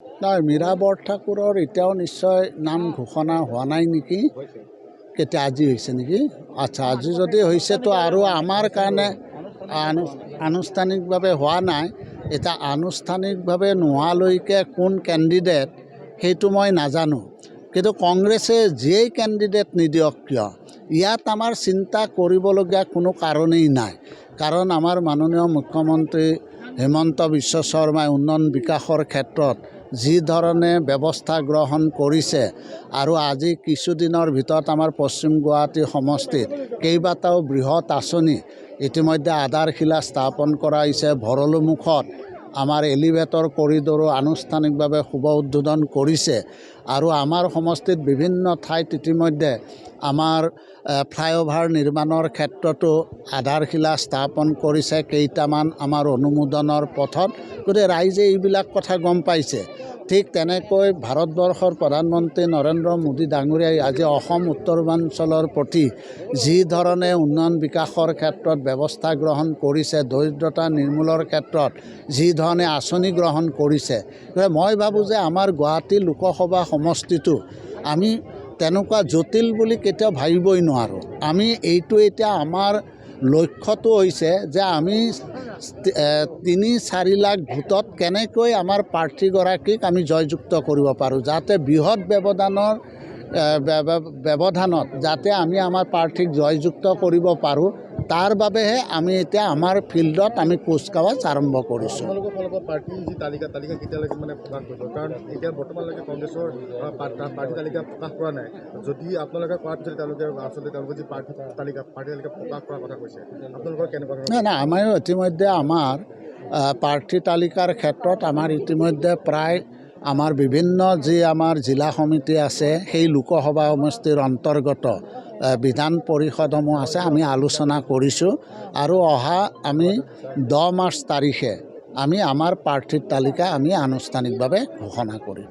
নাই, মীৰা বৰঠাকুৰৰ এতিয়াও নিশ্চয় নাম ঘোষণা হোৱা নাই নেকি? কেতিয়া আজি হৈছে নেকি? আচ্ছা, আজি যদি হৈছেতো আৰু আমাৰ কাৰণে আনুষ্ঠানিকভাৱে হোৱা নাই। এতিয়া আনুষ্ঠানিকভাৱে নোহোৱালৈকে কোন কেণ্ডিডেট সেইটো মই নাজানো, কিন্তু কংগ্ৰেছে যিয়েই কেণ্ডিডেট নিদিয়ক কিয় ইয়াত আমাৰ চিন্তা কৰিবলগীয়া কোনো কাৰণেই নাই। কাৰণ আমাৰ মাননীয় মুখ্যমন্ত্ৰী হিমন্ত বিশ্ব শৰ্মাই উন্নয়ন বিকাশৰ ক্ষেত্ৰত যি ধৰণে ব্যৱস্থা গ্ৰহণ কৰিছে আৰু আজি কিছুদিনৰ ভিতৰত আমাৰ পশ্চিম গুৱাহাটী সমষ্টিত কেইবাটাও বৃহৎ আঁচনি ইতিমধ্যে আধাৰশিলা স্থাপন কৰা হৈছে। ভৰলুমুখত আমাৰ এলিভেটৰ কৰিডৰো আনুষ্ঠানিকভাৱে শুভ উদ্বোধন কৰিছে আৰু আমাৰ সমষ্টিত বিভিন্ন ঠাইত ইতিমধ্যে আমাৰ ফ্লাইঅভাৰ নিৰ্মাণৰ ক্ষেত্ৰতো আধাৰশিলা স্থাপন কৰিছে, কেইটামান আমাৰ অনুমোদনৰ পথত। গতিকে ৰাইজে এইবিলাক কথা গম পাইছে। ঠিক তেনেকৈ ভাৰতবৰ্ষৰ প্ৰধানমন্ত্ৰী নৰেন্দ্ৰ মোদী ডাঙৰীয়াই আজি অসম উত্তৰাঞ্চলৰ প্ৰতি যি ধৰণে উন্নয়ন বিকাশৰ ক্ষেত্ৰত ব্যৱস্থা গ্ৰহণ কৰিছে, দৰিদ্ৰতা নিৰ্মূলৰ ক্ষেত্ৰত যি ধৰণে আঁচনি গ্ৰহণ কৰিছে, মই ভাবোঁ যে আমাৰ গুৱাহাটী লোকসভা সমষ্টিটো আমি তেনেকুৱা জটিল বুলি কেতিয়াও ভাবিবই নোৱাৰোঁ। আমি এইটো এতিয়া আমাৰ লক্ষ্যটো হৈছে যে আমি ৩-৪ লাখ ভোটত কেনেকৈ আমাৰ প্ৰাৰ্থীগৰাকীক আমি জয়যুক্ত কৰিব পাৰোঁ, যাতে বৃহৎ ব্যৱধানত যাতে আমি আমাৰ প্ৰাৰ্থীক জয়যুক্ত কৰিব পাৰোঁ। তাৰ বাবেহে আমি এতিয়া আমাৰ ফিল্ডত আমি কুচকাৱাজ আৰম্ভ কৰিছোঁ। আপোনালোকৰ ফালৰ পৰা প্ৰাৰ্থীৰ যি তালিকা কেতিয়ালৈকে প্ৰকাশ কৰিব? কাৰণ এতিয়া বৰ্তমানলৈকে কংগ্ৰেছৰ প্ৰাৰ্থী তালিকা প্ৰকাশ কৰা নাই। যদি আপোনালোকে কৰাৰ পিছত তেওঁলোকে যি প্ৰাৰ্থী তালিকা প্ৰকাশ কৰাৰ কথা কৈছে, আপোনালোকৰ কেনেকুৱা ধৰণৰ? নাই, আমাৰ ইতিমধ্যে আমাৰ প্ৰাৰ্থী তালিকাৰ ক্ষেত্ৰত আমাৰ ইতিমধ্যে প্ৰায় আমাৰ বিভিন্ন যি আমাৰ জিলা সমিতি আছে, সেই লোকসভা সমষ্টিৰ অন্তৰ্গত বিধান পৰিষদসমূহ আছে, আমি আলোচনা কৰিছোঁ আৰু অহা আমি 10 মাৰ্চ তাৰিখে আমি আমাৰ প্ৰাৰ্থীৰ তালিকা আমি আনুষ্ঠানিকভাৱে ঘোষণা কৰিম।